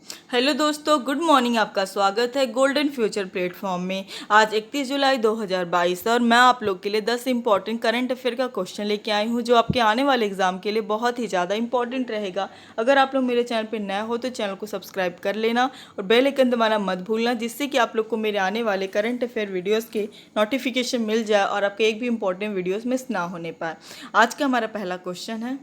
Hello दोस्तों, good morning. आपका स्वागत है गोल्डन फ्यूचर प्लेटफॉर्म में। आज 31 जुलाई 2022 और मैं आप लोग के लिए 10 इंपॉर्टेंट करंट अफेयर का क्वेश्चन लेके आई हूँ जो आपके आने वाले एग्जाम के लिए बहुत ही ज़्यादा इंपॉर्टेंट रहेगा। अगर आप लोग मेरे चैनल पर नए हो तो चैनल को सब्सक्राइब कर लेना और बेल आइकन दबाना मत भूलना, जिससे कि आप लोग को मेरे आने वाले करंट अफेयर वीडियोज़ के नोटिफिकेशन मिल जाए और आपके एक भी इंपॉर्टेंट वीडियोज़ मिस ना होने पाए। आज का हमारा पहला क्वेश्चन है,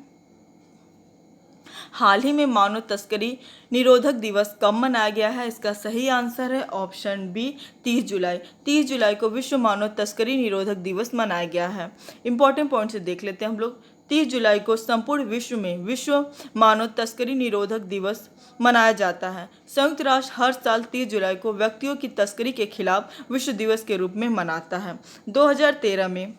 हाल ही में मानव तस्करी निरोधक दिवस कब मनाया गया है? इसका सही आंसर है ऑप्शन बी 30 जुलाई। 30 जुलाई को विश्व मानव तस्करी निरोधक दिवस मनाया गया है। इंपॉर्टेंट पॉइंट से देख लेते हैं हम लोग। 30 जुलाई को संपूर्ण विश्व में विश्व मानव तस्करी निरोधक दिवस मनाया जाता है। संयुक्त राष्ट्र हर साल 30 जुलाई को व्यक्तियों की तस्करी के खिलाफ विश्व दिवस के रूप में मनाता है। 2013 में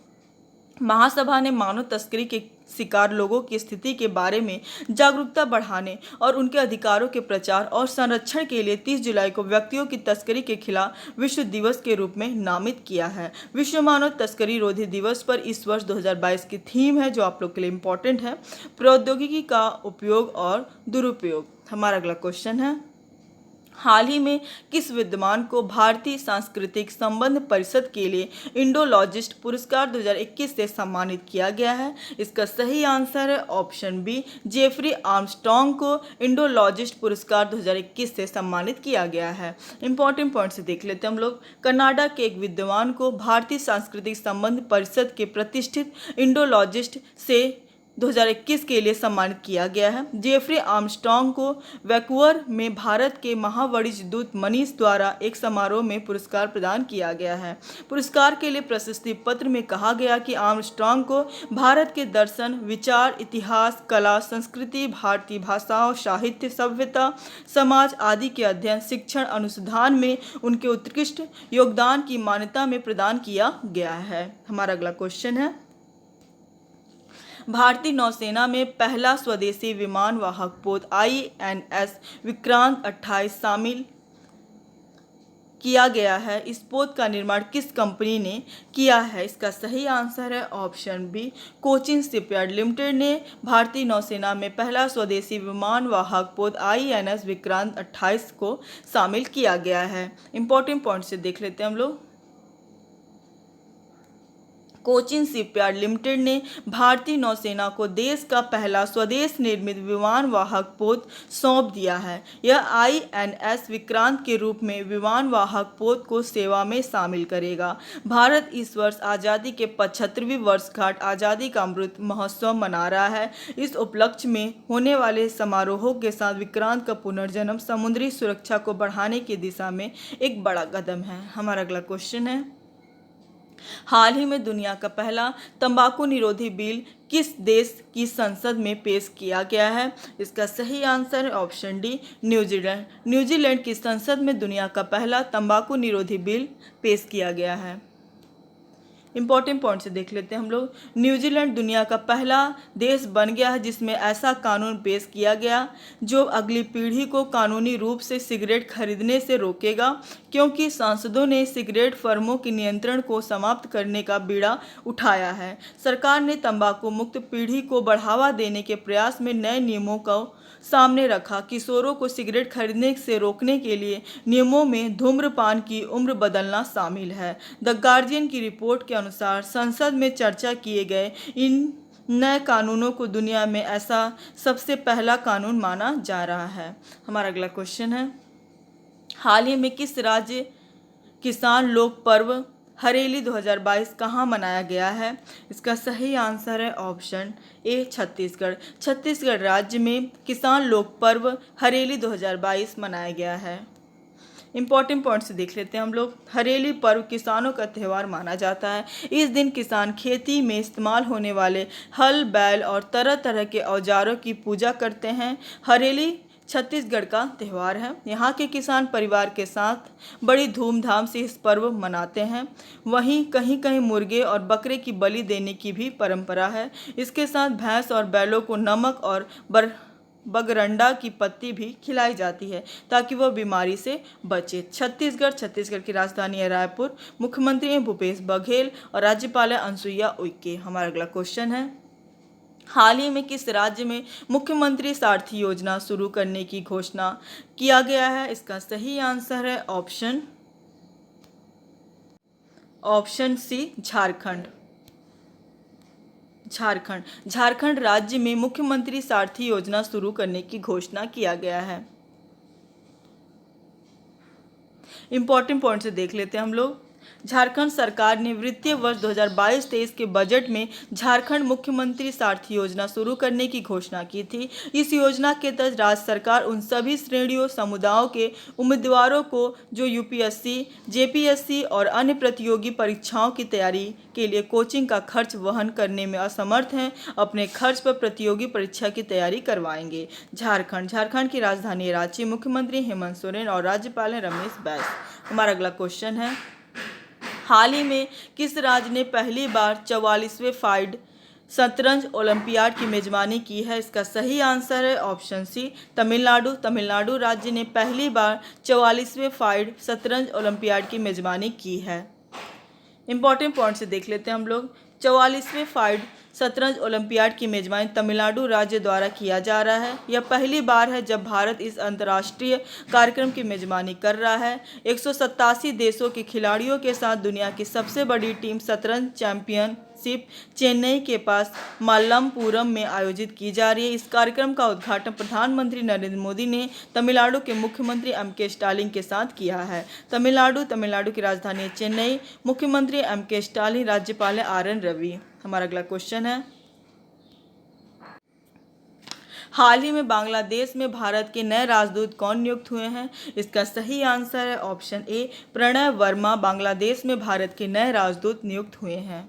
महासभा ने मानव तस्करी के शिकार लोगों की स्थिति के बारे में जागरूकता बढ़ाने और उनके अधिकारों के प्रचार और संरक्षण के लिए 30 जुलाई को व्यक्तियों की तस्करी के खिलाफ विश्व दिवस के रूप में नामित किया है। विश्व मानव तस्करी रोधी दिवस पर इस वर्ष 2022 की थीम है जो आप लोग के लिए इम्पोर्टेंट है, प्रौद्योगिकी का उपयोग और दुरुपयोग। हमारा अगला क्वेश्चन है, हाल ही में किस विद्वान को भारतीय सांस्कृतिक संबंध परिषद के लिए इंडोलॉजिस्ट पुरस्कार 2021 से सम्मानित किया गया है? इसका सही आंसर है ऑप्शन बी, जेफरी आर्मस्ट्रॉन्ग को इंडोलॉजिस्ट पुरस्कार 2021 से सम्मानित किया गया है। इंपॉर्टेंट पॉइंट से देख लेते हैं हम लोग। कनाडा के एक विद्वान को भारतीय सांस्कृतिक संबंध परिषद के प्रतिष्ठित इंडोलॉजिस्ट से 2021 के लिए सम्मानित किया गया है। जेफरी आर्मस्ट्रॉन्ग को वैंकूवर में भारत के महावाणिज्य दूत मनीष द्वारा एक समारोह में पुरस्कार प्रदान किया गया है। पुरस्कार के लिए प्रशस्ति पत्र में कहा गया कि आर्मस्ट्रॉन्ग को भारत के दर्शन, विचार, इतिहास, कला, संस्कृति, भारतीय भाषाओं, साहित्य, सभ्यता, समाज आदि के अध्ययन, शिक्षण, अनुसंधान में उनके उत्कृष्ट योगदान की मान्यता में प्रदान किया गया है। हमारा अगला क्वेश्चन है, भारतीय नौसेना में पहला स्वदेशी विमान वाहक पोत INS विक्रांत 28 शामिल किया गया है। इस पोत का निर्माण किस कंपनी ने किया है? इसका सही आंसर है option B, Cochin shipyard limited ने भारतीय नौसेना में पहला स्वदेशी विमान वाहक पोत INS विक्रांत 28 को शामिल किया गया है। इंपॉर्टेंट पॉइंट से देख लेते हैं हम लोग। कोचिन शिपयार्ड लिमिटेड ने भारतीय नौसेना को देश का पहला स्वदेश निर्मित विमान वाहक पोत सौंप दिया है। यह INS विक्रांत के रूप में विमान वाहक पोत को सेवा में शामिल करेगा। भारत इस वर्ष आज़ादी के 75वीं वर्षगांठ आज़ादी का अमृत महोत्सव मना रहा है। इस उपलक्ष्य में होने वाले समारोहों के साथ विक्रांत का पुनर्जन्म समुद्री सुरक्षा को बढ़ाने की दिशा में एक बड़ा कदम है। हमारा अगला क्वेश्चन है, हाल ही में दुनिया का पहला तंबाकू निरोधी बिल किस देश की संसद में पेश किया गया है? इसका सही आंसर है ऑप्शन डी, न्यूजीलैंड। न्यूजीलैंड की संसद में दुनिया का पहला तंबाकू निरोधी बिल पेश किया गया है। इंपॉर्टेंट पॉइंट से देख लेते हैं हम लोग। न्यूजीलैंड दुनिया का पहला देश बन गया है जिसमें ऐसा कानून पेश किया गया जो अगली पीढ़ी को कानूनी रूप से सिगरेट खरीदने से रोकेगा, क्योंकि सांसदों ने सिगरेट फर्मों के नियंत्रण को समाप्त करने का बीड़ा उठाया है। सरकार ने तंबाकू मुक्त पीढ़ी को बढ़ावा देने के प्रयास में नए नियमों को सामने रखा। किशोरों को सिगरेट खरीदने से रोकने के लिए नियमों में धूम्रपान की उम्र बदलना शामिल है। द गार्जियन की रिपोर्ट के अनुसार संसद में चर्चा किए गए इन नए कानूनों को दुनिया में ऐसा सबसे पहला कानून माना जा रहा है। हमारा अगला क्वेश्चन है, हाल ही में किस राज्य किसान लोक पर्व हरेली 2022 कहाँ मनाया गया है? इसका सही आंसर है ऑप्शन ए, छत्तीसगढ़। छत्तीसगढ़ राज्य में किसान लोक पर्व हरेली 2022 मनाया गया है। इंपॉर्टेंट पॉइंट से देख लेते हैं हम लोग। हरेली पर्व किसानों का त्यौहार माना जाता है। इस दिन किसान खेती में इस्तेमाल होने वाले हल, बैल और तरह तरह के औजारों की पूजा करते हैं। हरेली छत्तीसगढ़ का त्यौहार है। यहाँ के किसान परिवार के साथ बड़ी धूमधाम से इस पर्व मनाते हैं। वहीं कहीं कहीं मुर्गे और बकरे की बलि देने की भी परंपरा है। इसके साथ भैंस और बैलों को नमक और बगरंडा की पत्ती भी खिलाई जाती है ताकि वह बीमारी से बचे। छत्तीसगढ़ की राजधानी है रायपुर। मुख्यमंत्री हैं भूपेश बघेल और राज्यपाल है अनुसुईया उइके। हमारा अगला क्वेश्चन है, हाल ही में किस राज्य में मुख्यमंत्री सारथी योजना शुरू करने की घोषणा किया गया है? इसका सही आंसर है ऑप्शन सी झारखंड। झारखंड राज्य में मुख्यमंत्री सारथी योजना शुरू करने की घोषणा किया गया है। इंपॉर्टेंट पॉइंट से देख लेते हैं हम लोग। झारखंड सरकार ने वित्तीय वर्ष 2022-23 के बजट में झारखंड मुख्यमंत्री सारथी योजना शुरू करने की घोषणा की थी। इस योजना के तहत राज्य सरकार उन सभी श्रेणियों समुदायों के उम्मीदवारों को जो यूपीएससी, जेपीएससी और अन्य प्रतियोगी परीक्षाओं की तैयारी के लिए कोचिंग का खर्च वहन करने में असमर्थ हैं, अपने खर्च पर प्रतियोगी परीक्षा की तैयारी करवाएंगे। झारखंड की राजधानी है रांची, मुख्यमंत्री हेमंत सोरेन और राज्यपाल हैं रमेश बैस। हमारा अगला क्वेश्चन है, हाल ही में किस राज्य ने पहली बार 44वें फाइड शतरंज ओलंपियाड की मेजबानी की है? इसका सही आंसर है ऑप्शन सी तमिलनाडु। तमिलनाडु राज्य ने पहली बार 44वें फाइड शतरंज ओलंपियाड की मेजबानी की है। इंपॉर्टेंट पॉइंट से देख लेते हैं हम लोग। 44वें फाइड शतरंज ओलंपियाड की मेजबानी तमिलनाडु राज्य द्वारा किया जा रहा है। यह पहली बार है जब भारत इस अंतर्राष्ट्रीय कार्यक्रम की मेजबानी कर रहा है। 187 देशों के खिलाड़ियों के साथ दुनिया की सबसे बड़ी टीम शतरंज चैंपियनशिप चेन्नई के पास मालम्पुरम में आयोजित की जा रही है। इस कार्यक्रम का उद्घाटन प्रधानमंत्री नरेंद्र मोदी ने तमिलनाडु के मुख्यमंत्री एम.के. स्टालिन के साथ किया है। तमिलनाडु की राजधानी चेन्नई, मुख्यमंत्री एम.के. स्टालिन, राज्यपाल आर.एन. रवि। हमारा अगला क्वेश्चन है, हाल ही में बांग्लादेश में भारत के नए राजदूत कौन नियुक्त हुए हैं? इसका सही आंसर है ऑप्शन ए प्रणय वर्मा। बांग्लादेश में भारत के नए राजदूत नियुक्त हुए हैं।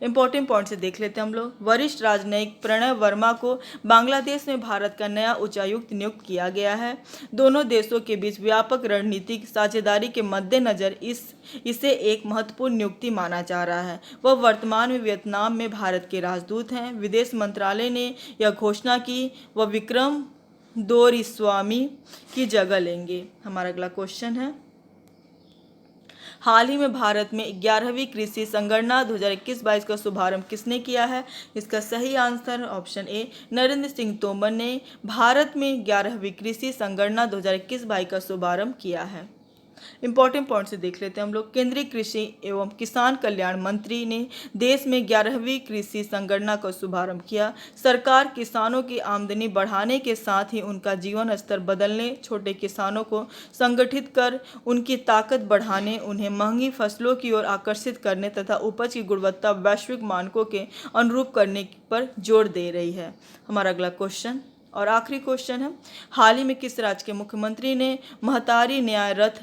इंपॉर्टेंट पॉइंट से देख लेते हैं हम लोग। वरिष्ठ राजनयिक प्रणय वर्मा को बांग्लादेश में भारत का नया उच्चायुक्त नियुक्त किया गया है। दोनों देशों के बीच व्यापक रणनीतिक साझेदारी के मद्देनजर इसे एक महत्वपूर्ण नियुक्ति माना जा रहा है। वह वर्तमान में वियतनाम में भारत के राजदूत हैं। विदेश मंत्रालय ने यह घोषणा की वह विक्रम दोरईस्वामी की जगह लेंगे। हमारा अगला क्वेश्चन है, हाल ही में भारत में 11वीं कृषि संगणना 2021-22 का शुभारंभ किसने किया है? इसका सही answer option A Narendra Singh Tomar ने भारत में 11वीं कृषि संगणना 2021-22 का शुभारंभ किया है। इंपॉर्टेंट पॉइंट से देख लेते हैं हम लोग। केंद्रीय कृषि एवं किसान कल्याण मंत्री ने देश में 11वीं कृषि संगणना का शुभारंभ किया। सरकार किसानों की आमदनी बढ़ाने के साथ ही उनका जीवन स्तर बदलने, छोटे किसानों को संगठित कर उनकी ताकत बढ़ाने, उन्हें महंगी फसलों की ओर आकर्षित करने तथा उपज की गुणवत्ता वैश्विक मानकों के अनुरूप करने पर जोर दे रही है। हमारा अगला क्वेश्चन और आखिरी क्वेश्चन है, हाल ही में किस राज्य के मुख्यमंत्री ने महतारी न्याय रथ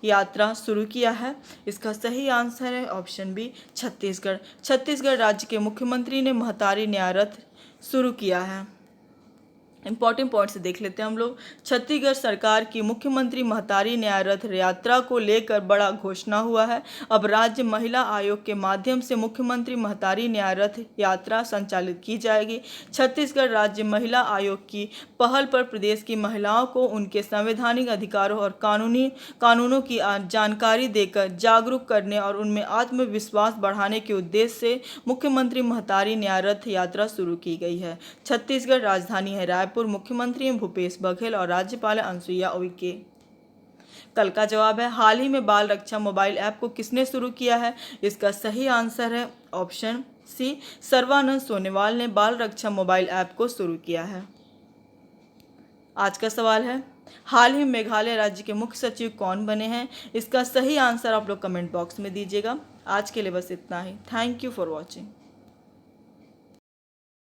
यात्रा शुरू किया है? इसका सही आंसर है ऑप्शन बी छत्तीसगढ़ राज्य के मुख्यमंत्री ने महतारी न्याय रथ शुरू किया है। इंपॉर्टेंट पॉइंट से देख लेते हैं हम लोग। छत्तीसगढ़ सरकार की मुख्यमंत्री महतारी न्याय रथ यात्रा को लेकर बड़ा घोषणा हुआ है। अब राज्य महिला आयोग के माध्यम से मुख्यमंत्री महतारी न्याय रथ यात्रा संचालित की जाएगी। छत्तीसगढ़ राज्य महिला आयोग की पहल पर प्रदेश की महिलाओं को उनके संवैधानिक अधिकारों और कानूनों की जानकारी देकर जागरूक करने और उनमें आत्मविश्वास बढ़ाने के उद्देश्य से मुख्यमंत्री महतारी न्याय रथ यात्रा शुरू की गई है। छत्तीसगढ़ राजधानी है रायपुर, मुख्यमंत्री भूपेश बघेल और राज्यपाल अनुसुईया उइके। कल का जवाब है, हाल ही में बाल रक्षा मोबाइल ऐप को किसने शुरू किया है? इसका सही आंसर है ऑप्शन सी सर्बानंद सोनोवाल ने बाल रक्षा मोबाइल ऐप को शुरू किया है। आज का सवाल है, हाल ही मेघालय राज्य के मुख्य सचिव कौन बने हैं? इसका सही आंसर आप लोग कमेंट बॉक्स में दीजिएगा। आज के लिए बस इतना ही। Thank you for watching.